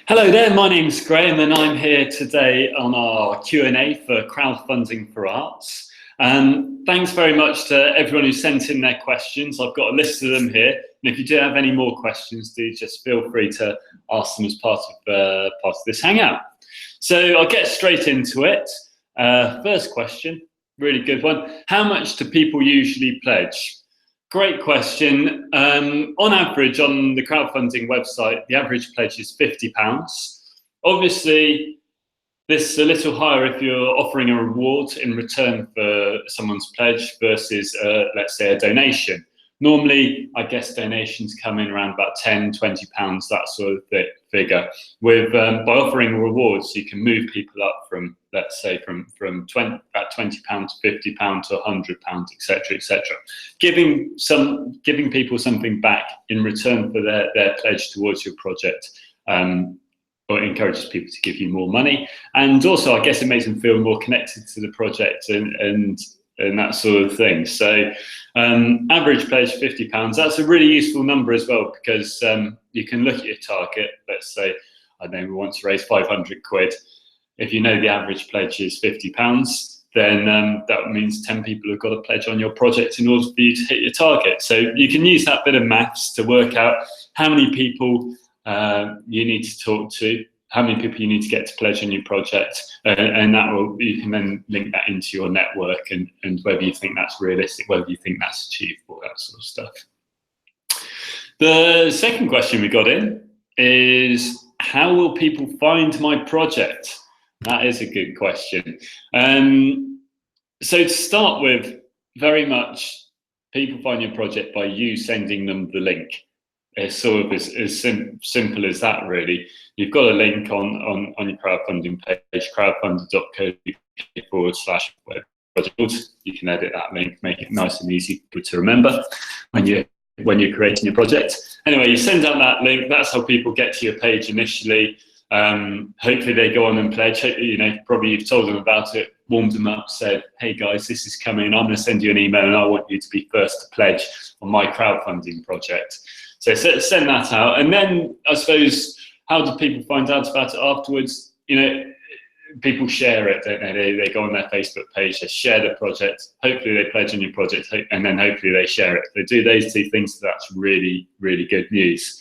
Hello there, my name's Graham and I'm here today on our Q&A for Crowdfunding for Arts. Thanks very much to everyone who sent in their questions. I've got a list of them here, and if you do have any more questions, do just feel free to ask them as part of this hangout. So I'll get straight into it. First question, really good one. How much do people usually pledge? Great question. On average, on the crowdfunding website, the average pledge is £50. Obviously, this is a little higher if you're offering a reward in return for someone's pledge versus, let's say, a donation. Normally, I guess donations come in around about £10, £20, that sort of figure. With by offering rewards, you can move people up from, let's say, from about £20 to £50 to £100, etc., etc. Giving people something back in return for their pledge towards your project. Or it encourages people to give you more money, and also I guess it makes them feel more connected to the project and that sort of thing. So average pledge £50. That's a really useful number as well, because you can look at your target. Let's say, I don't know, we want to raise 500 quid. If you know the average pledge is £50, then that means 10 people have got a pledge on your project in order for you to hit your target. So you can use that bit of maths to work out how many people you need to talk to, how many people you need to get to pledge on your project, and that will, you can then link that into your network and whether you think that's realistic, whether you think that's achievable, that sort of stuff. The second question we got in is, how will people find my project? That is a good question. So to start with, very much people find your project by you sending them the link. It's sort of as simple as that, really. You've got a link on your crowdfunding page, crowdfunder.co.uk/web project. You can edit that link, make it nice and easy to remember when you're creating your project. Anyway, you send out that link. That's how people get to your page initially. Hopefully they go on and pledge. You know, probably you've told them about it, warmed them up, said, hey guys, this is coming. I'm going to send you an email and I want you to be first to pledge on my crowdfunding project. So send that out, and then I suppose, how do people find out about it afterwards? You know, people share it, don't they? They go on their Facebook page, they share the project, hopefully they pledge on your project, and then hopefully they share it. They do those two things, so that's really, really good news.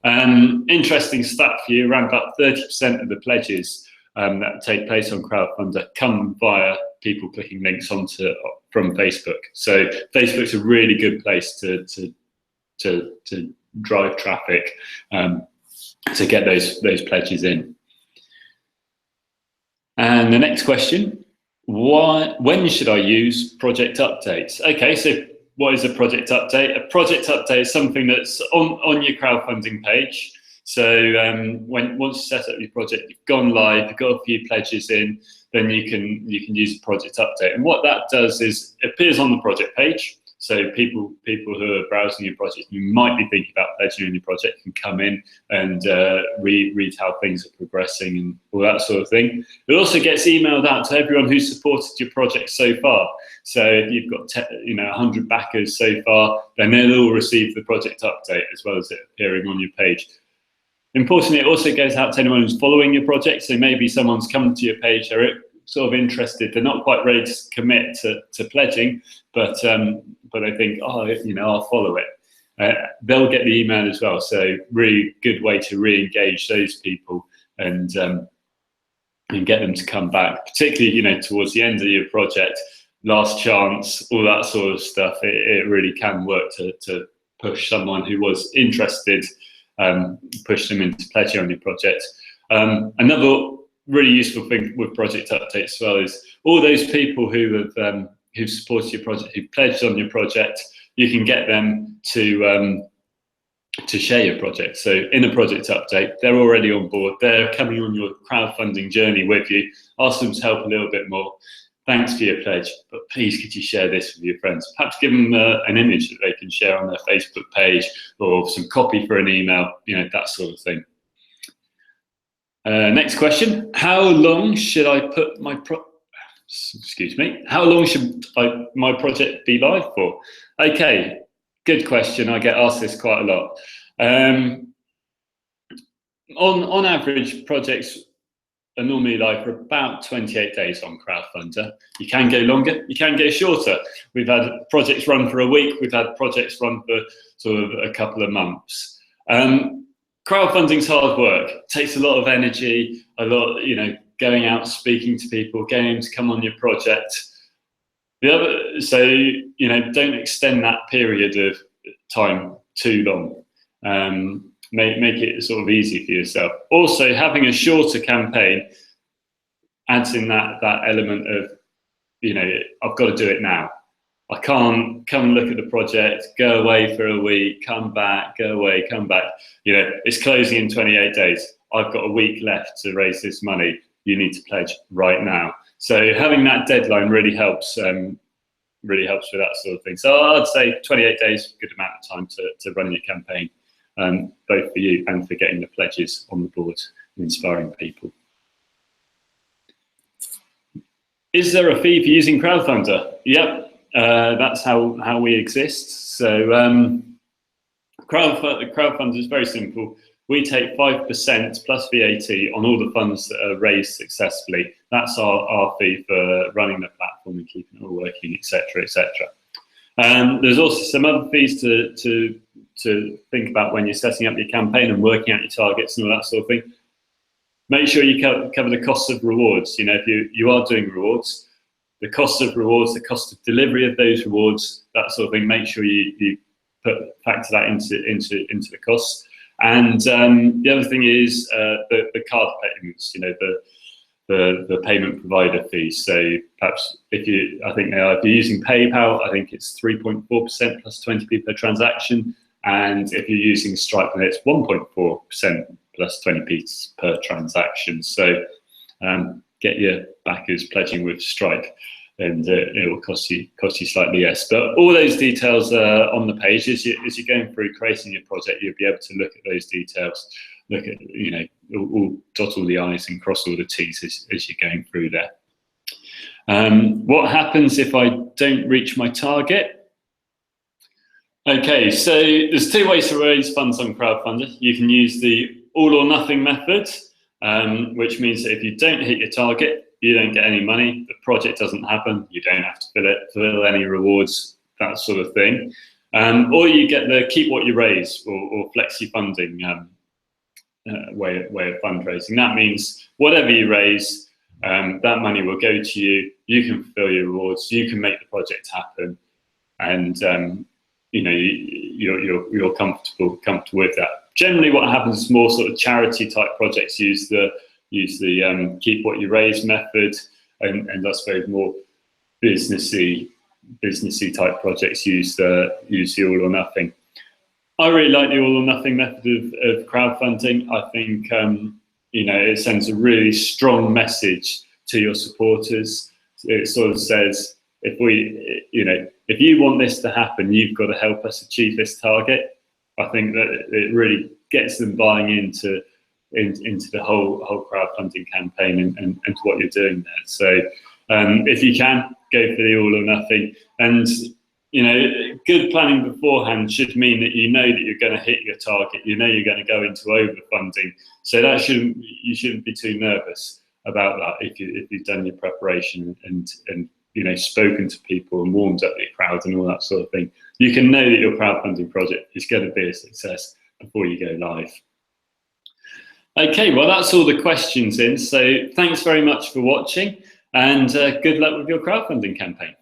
Interesting stat for you, around about 30% of the pledges that take place on Crowdfunder come via people clicking links from Facebook. So Facebook's a really good place to drive traffic to get those pledges in. And the next question, when should I use project updates? Okay, so what is a project update? A project update is something that's on your crowdfunding page. So once you set up your project, you've gone live, you've got a few pledges in, then you can use a project update. And what that does is it appears on the project page. So people who are browsing your project, you might be thinking about pledging on your project, can come in and read how things are progressing and all that sort of thing. It also gets emailed out to everyone who's supported your project so far. So if you've got 100 backers so far, then they'll all receive the project update as well as it appearing on your page. Importantly, it also goes out to anyone who's following your project. So maybe someone's come to your page, they're sort of interested, they're not quite ready to commit to pledging, but they think, oh, I'll follow it. They'll get the email as well. So really good way to re-engage those people and get them to come back, particularly towards the end of your project, last chance, all that sort of stuff. It really can work to push someone who was interested, push them into pledging on your project. Another really useful thing with project updates as well is all those people who've supported your project, who pledged on your project, you can get them to share your project. So in a project update, they're already on board, they're coming on your crowdfunding journey with you. Ask them to help a little bit more. Thanks for your pledge, but please could you share this with your friends? Perhaps give them an image that they can share on their Facebook page, or some copy for an email, that sort of thing. Next question, how long should I put my how long should my project be live for? Okay, good question. I get asked this quite a lot. On average, projects are normally live for about 28 days on Crowdfunder. You can go longer, you can go shorter. We've had projects run for a week, we've had projects run for sort of a couple of months. Crowdfunding's hard work. It takes a lot of energy, a lot, going out, speaking to people, getting them to come on your project. So, don't extend that period of time too long. Make it sort of easy for yourself. Also, having a shorter campaign adds in that element of, I've got to do it now. I can't come and look at the project, go away for a week, come back, go away, come back. It's closing in 28 days. I've got a week left to raise this money. You need to pledge right now. So having that deadline really helps with that sort of thing. So I'd say 28 days is a good amount of time to run your campaign. Both for you and for getting the pledges on the board and inspiring people. Is there a fee for using Crowdfunder? Yep, that's how we exist. So Crowdfunder is very simple. We take 5% plus VAT on all the funds that are raised successfully. That's our fee for running the platform and keeping it all working, etc., etc. There's also some other fees to think about when you're setting up your campaign and working out your targets and all that sort of thing. Make sure you cover the costs of rewards. If you are doing rewards, the cost of rewards, the cost of delivery of those rewards, that sort of thing. Make sure you factor that into the costs. And the other thing is the card payments. The payment provider fees. So perhaps if you're using PayPal, I think it's 3.4% plus 20p per transaction. And if you're using Stripe, then it's 1.4% plus 20p per transaction. So get your backers pledging with Stripe, and it will cost you slightly less. But all those details are on the page. As you're going through creating your project, you'll be able to look at those details. Look at, dot all the I's and cross all the T's as you're going through there. What happens if I don't reach my target? Okay, so there's two ways to raise funds on Crowdfunder. You can use the all or nothing method, which means that if you don't hit your target, you don't get any money, the project doesn't happen, you don't have to fill any rewards, that sort of thing. Or you get the keep what you raise or flexi funding way of fundraising. That means whatever you raise, that money will go to you. You can fulfill your rewards. You can make the project happen, and you're comfortable with that. Generally, what happens is more sort of charity type projects use the keep what you raise method, and I suppose more businessy type projects use the all or nothing. I really like the all or nothing method of crowdfunding. I think it sends a really strong message to your supporters. It sort of says, if you want this to happen, you've got to help us achieve this target. I think that it really gets them buying into the whole crowdfunding campaign and to what you're doing there. So if you can, go for the all or nothing. And good planning beforehand should mean that you know that you're going to hit your target. You know you're going to go into overfunding. So you shouldn't be too nervous about that if you've done your preparation and spoken to people and warmed up your crowd and all that sort of thing. You can know that your crowdfunding project is going to be a success before you go live. Okay, well, that's all the questions in. So thanks very much for watching, and good luck with your crowdfunding campaign.